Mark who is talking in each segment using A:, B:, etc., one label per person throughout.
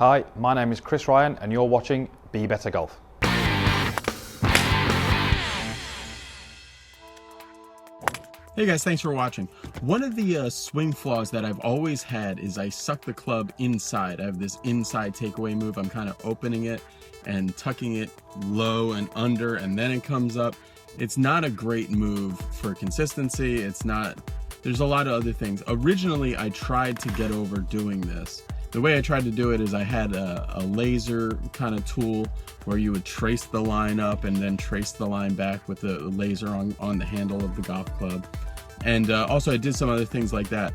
A: Hi, my name is Chris Ryan and you're watching Be Better Golf.
B: Hey guys, thanks for watching. One of the swing flaws that I've always had is I suck the club inside. I have this inside takeaway move. I'm kind of opening it and tucking it low and under, and then it comes up. It's not a great move for consistency. There's a lot of other things. Originally, I tried to get over doing this. The way I tried to do it is I had a laser kind of tool where you would trace the line up and then trace the line back with the laser on the handle of the golf club. And also I did some other things like that.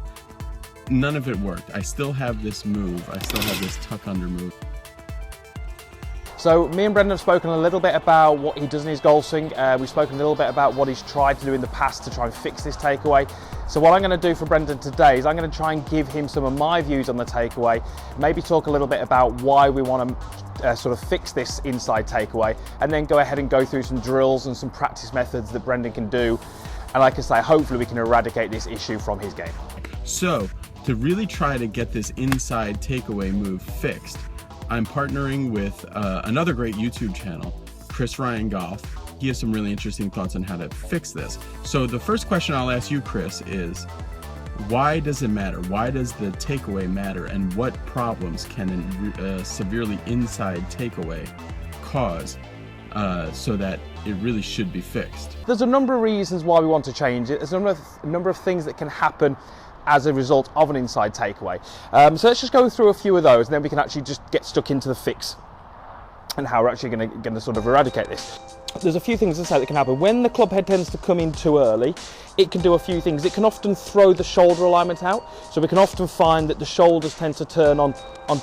B: None of it worked. I still have this move. I still have this tuck under move.
A: So me and Brendan have spoken a little bit about what he does in his golf swing. We've spoken a little bit about what he's tried to do in the past to try and fix this takeaway. So what I'm going to do for Brendan today is I'm going to try and give him some of my views on the takeaway, maybe talk a little bit about why we want to sort of fix this inside takeaway, and then go ahead and go through some drills and some practice methods that Brendan can do. And like I say, hopefully we can eradicate this issue from his game.
B: So to really try to get this inside takeaway move fixed, I'm partnering with another great YouTube channel, Chris Ryan Golf. He has some really interesting thoughts on how to fix this. So the first question I'll ask you, Chris, is why does it matter? Why does the takeaway matter? And what problems can a severely inside takeaway cause so that it really should be fixed?
A: There's a number of reasons why we want to change it. There's a number of things that can happen as a result of an inside takeaway. So let's just go through a few of those, and then we can actually just get stuck into the fix and how we're actually going to sort of eradicate this. There's a few things, as I say, that can happen. When the club head tends to come in too early, it can do a few things. It can often throw the shoulder alignment out. So we can often find that the shoulders tend to turn on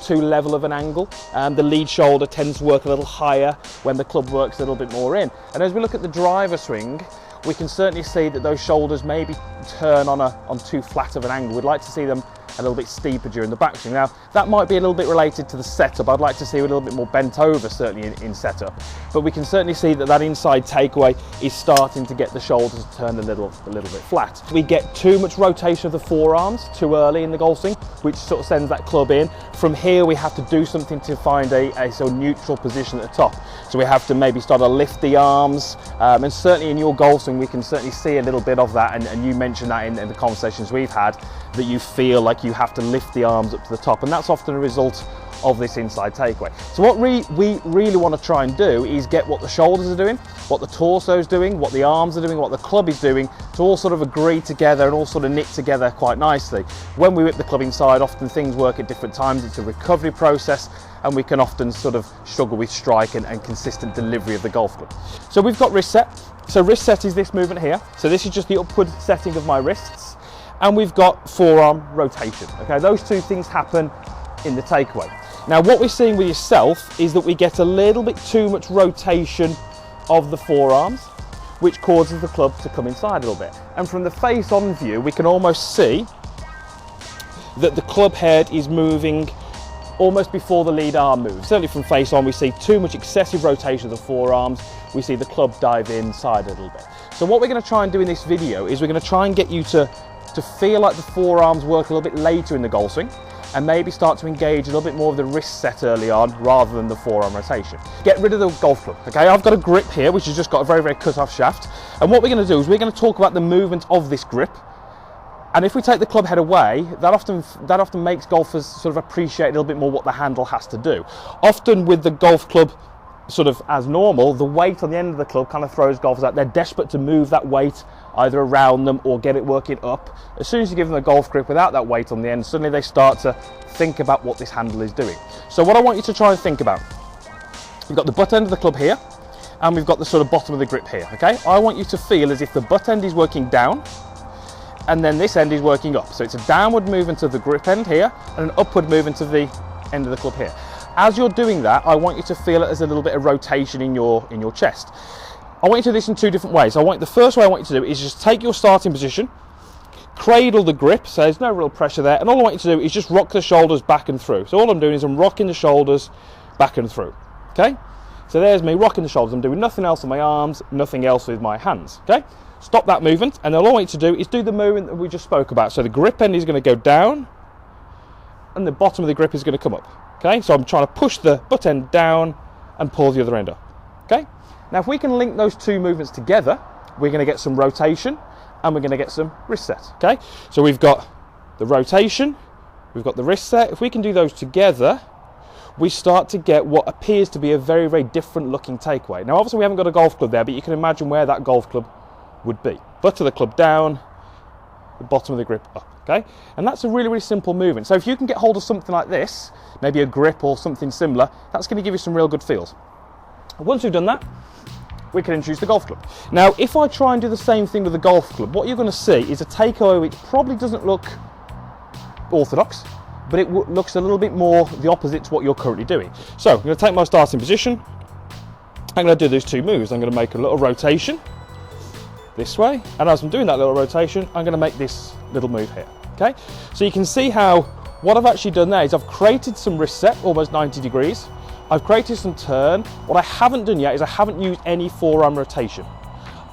A: too level of an angle. The lead shoulder tends to work a little higher when the club works a little bit more in. And as we look at the driver swing, we can certainly see that those shoulders maybe turn on too flat of an angle. We'd like to see them a little bit steeper during the backswing. Now, that might be a little bit related to the setup. I'd like to see a little bit more bent over, certainly in setup. But we can certainly see that inside takeaway is starting to get the shoulders to turn a little bit flat. We get too much rotation of the forearms too early in the golf swing, which sort of sends that club in. From here, we have to do something to find a sort of neutral position at the top. So we have to maybe start to lift the arms, and certainly in your golf swing, we can certainly see a little bit of that. And you mentioned that in the conversations we've had, that you feel like you have to lift the arms up to the top, and that's often a result of this inside takeaway. So what we really want to try and do is get what the shoulders are doing, what the torso is doing, what the arms are doing, what the club is doing, to all sort of agree together and all sort of knit together quite nicely. When we whip the club inside, often things work at different times. It's a recovery process, and we can often sort of struggle with strike and consistent delivery of the golf club. So we've got wrist set. So wrist set is this movement here. So this is just the upward setting of my wrists. And we've got forearm rotation. Okay, those two things happen in the takeaway. Now, what we're seeing with yourself is that we get a little bit too much rotation of the forearms, which causes the club to come inside a little bit. And from the face-on view, we can almost see that the club head is moving almost before the lead arm moves. Certainly from face-on, we see too much excessive rotation of the forearms. We see the club dive inside a little bit. So what we're going to try and do in this video is we're going to try and get you to feel like the forearms work a little bit later in the golf swing, and maybe start to engage a little bit more of the wrist set early on rather than the forearm rotation. Get rid of the golf club, okay? I've got a grip here which has just got a very, very cut-off shaft, and what we're going to do is we're going to talk about the movement of this grip. And if we take the club head away, that often makes golfers sort of appreciate a little bit more what the handle has to do. Often with the golf club sort of as normal, the weight on the end of the club kind of throws golfers out. They're desperate to move that weight either around them or get it working up. As soon as you give them a golf grip without that weight on the end, suddenly they start to think about what this handle is doing. So what I want you to try and think about, we've got the butt end of the club here, and we've got the sort of bottom of the grip here, okay? I want you to feel as if the butt end is working down, and then this end is working up. So it's a downward movement of the grip end here, and an upward movement of the end of the club here. As you're doing that, I want you to feel it as a little bit of rotation in your chest. I want you to do this in two different ways. The first way I want you to do is just take your starting position, cradle the grip, so there's no real pressure there, and all I want you to do is just rock the shoulders back and through. So all I'm doing is I'm rocking the shoulders back and through, okay? So there's me rocking the shoulders. I'm doing nothing else with my arms, nothing else with my hands, okay? Stop that movement, and all I want you to do is do the movement that we just spoke about. So the grip end is going to go down, and the bottom of the grip is going to come up. Okay, so I'm trying to push the butt end down and pull the other end up. Okay, now if we can link those two movements together, we're going to get some rotation and we're going to get some wrist set. Okay, so we've got the rotation, we've got the wrist set. If we can do those together, we start to get what appears to be a very, very different looking takeaway. Now obviously we haven't got a golf club there, but you can imagine where that golf club would be. Butt of the club down, the bottom of the grip up. Okay, and that's a really, really simple movement. So if you can get hold of something like this, maybe a grip or something similar, that's going to give you some real good feels. Once we've done that, we can introduce the golf club. Now, if I try and do the same thing with the golf club, what you're going to see is a takeaway which probably doesn't look orthodox, but it looks a little bit more the opposite to what you're currently doing. So I'm going to take my starting position. I'm going to do these two moves. I'm going to make a little rotation this way, and as I'm doing that little rotation, I'm going to make this little move here. Okay, so you can see how what I've actually done there is I've created some wrist set, almost 90 degrees. I've created some turn. What I haven't done yet is I haven't used any forearm rotation.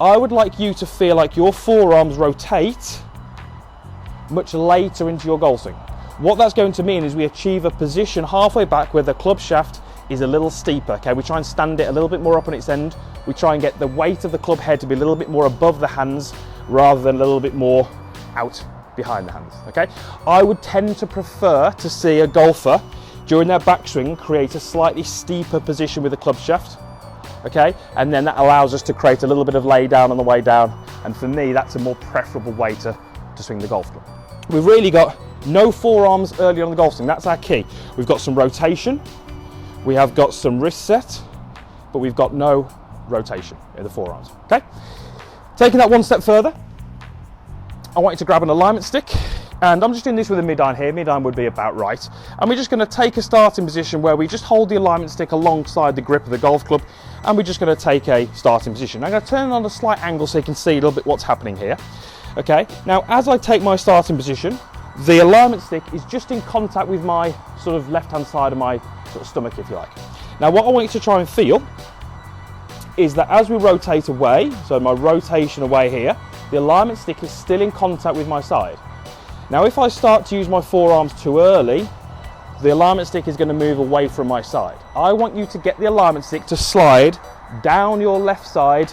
A: I would like you to feel like your forearms rotate much later into your golf swing. What that's going to mean is we achieve a position halfway back where the club shaft is a little steeper. Okay, we try and stand it a little bit more up on its end. We try and get the weight of the club head to be a little bit more above the hands rather than a little bit more out behind the hands. Okay, I would tend to prefer to see a golfer during their backswing create a slightly steeper position with the club shaft. Okay, and then that allows us to create a little bit of lay down on the way down, and for me that's a more preferable way to swing the golf club. We've really got no forearms early on the golf swing. That's our key. We've got some rotation, we have got some wrist set, but we've got no rotation in the forearms. Okay, taking that one step further, I want you to grab an alignment stick, and I'm just doing this with a mid-iron here. Mid-iron would be about right, and we're just going to take a starting position where we just hold the alignment stick alongside the grip of the golf club, and we're just going to take a starting position. I'm going to turn it on a slight angle so you can see a little bit what's happening here. Okay, now as I take my starting position, the alignment stick is just in contact with my sort of left-hand side of my sort of stomach, if you like. Now what I want you to try and feel is that as we rotate away, so my rotation away here, the alignment stick is still in contact with my side. Now if I start to use my forearms too early, the alignment stick is going to move away from my side. I want you to get the alignment stick to slide down your left side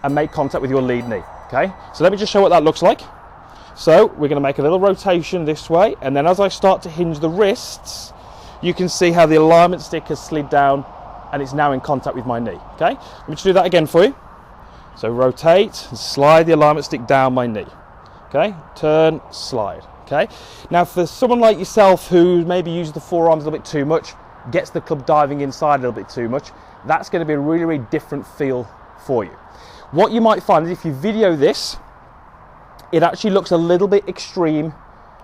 A: and make contact with your lead knee. Okay, so let me just show what that looks like. So we're going to make a little rotation this way, and then as I start to hinge the wrists, you can see how the alignment stick has slid down and it's now in contact with my knee. Okay, let me just do that again for you. So rotate and slide the alignment stick down my knee. Okay, turn, slide. Okay, now for someone like yourself who maybe uses the forearms a little bit too much, gets the club diving inside a little bit too much, that's going to be a really, really different feel for you. What you might find is if you video this, it actually looks a little bit extreme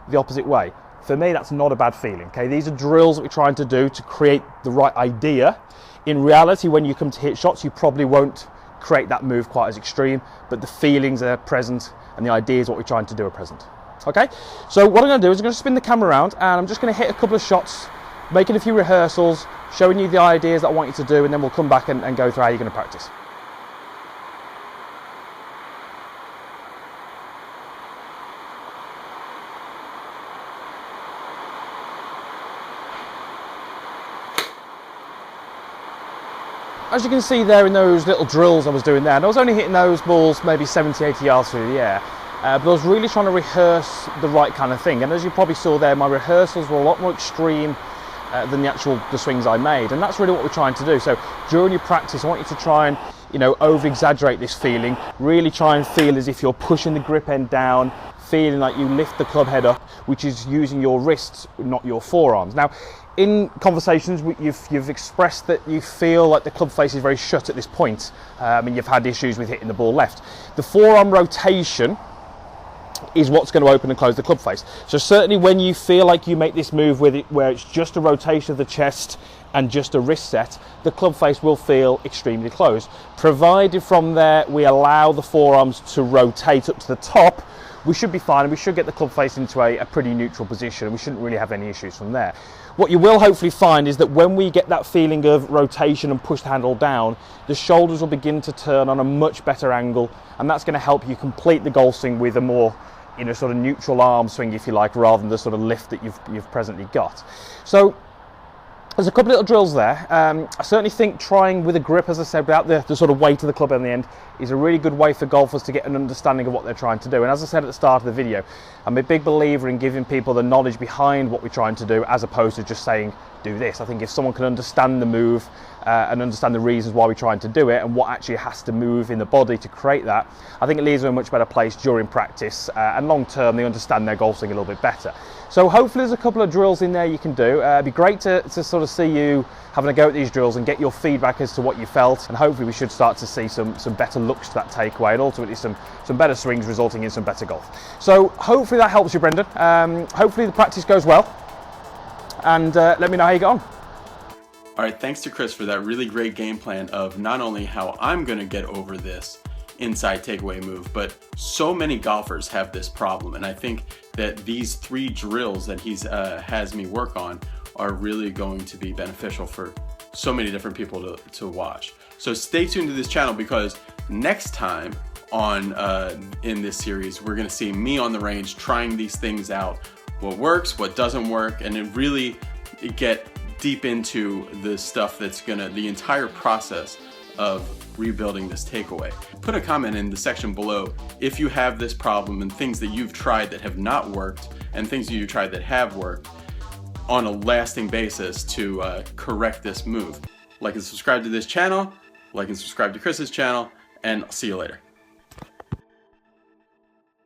A: the opposite way. For me, that's not a bad feeling. Okay, these are drills that we're trying to do to create the right idea. In reality, when you come to hit shots, you probably won't create that move quite as extreme, but the feelings are present and the ideas what we're trying to do are present. Okay, so what I'm going to do is I'm going to spin the camera around and I'm just going to hit a couple of shots, making a few rehearsals, showing you the ideas that I want you to do, and then we'll come back and go through how you're going to practice. As you can see there in those little drills I was doing there, and I was only hitting those balls maybe 70, 80 yards through the air, but I was really trying to rehearse the right kind of thing. And as you probably saw there, my rehearsals were a lot more extreme than the swings I made, and that's really what we're trying to do. So during your practice, I want you to try and, over-exaggerate this feeling, really try and feel as if you're pushing the grip end down, feeling like you lift the club head up, which is using your wrists, not your forearms. Now, in conversations, you've expressed that you feel like the club face is very shut at this point, and you've had issues with hitting the ball left. The forearm rotation is what's going to open and close the club face. So certainly when you feel like you make this move with it, where it's just a rotation of the chest and just a wrist set, the club face will feel extremely closed. Provided from there we allow the forearms to rotate up to the top, we should be fine, and we should get the club face into a pretty neutral position, and we shouldn't really have any issues from there. What you will hopefully find is that when we get that feeling of rotation and push the handle down, the shoulders will begin to turn on a much better angle, and that's going to help you complete the golf swing with a more sort of neutral arm swing, if you like, rather than the sort of lift that you've presently got. So There's a couple of little drills there. I certainly think trying with a grip, as I said, without the sort of weight of the club in the end, is a really good way for golfers to get an understanding of what they're trying to do. And as I said at the start of the video, I'm a big believer in giving people the knowledge behind what we're trying to do, as opposed to just saying, do this. I think if someone can understand the move and understand the reasons why we're trying to do it and what actually has to move in the body to create that, I think it leaves them in a much better place during practice, and long term they understand their golf swing a little bit better. So hopefully there's a couple of drills in there you can do. It'd be great to sort of see you having a go at these drills and get your feedback as to what you felt, and hopefully we should start to see some better looks to that takeaway, and ultimately some better swings resulting in some better golf. So hopefully that helps you, Brendan. Hopefully the practice goes well, and let me know how you get on.
B: All right, thanks to Chris for that really great game plan of not only how I'm going to get over this inside takeaway move, but so many golfers have this problem, and I think that these 3 drills that he's has me work on are really going to be beneficial for so many different people to watch. So stay tuned to this channel, because next time on in this series we're going to see me on the range trying these things out, what works, what doesn't work, and then really get deep into the stuff that's the entire process of rebuilding this takeaway. Put a comment in the section below if you have this problem and things that you've tried that have not worked and things that you've tried that have worked on a lasting basis to correct this move. Like and subscribe to this channel, like and subscribe to Chris's channel, and I'll see you later.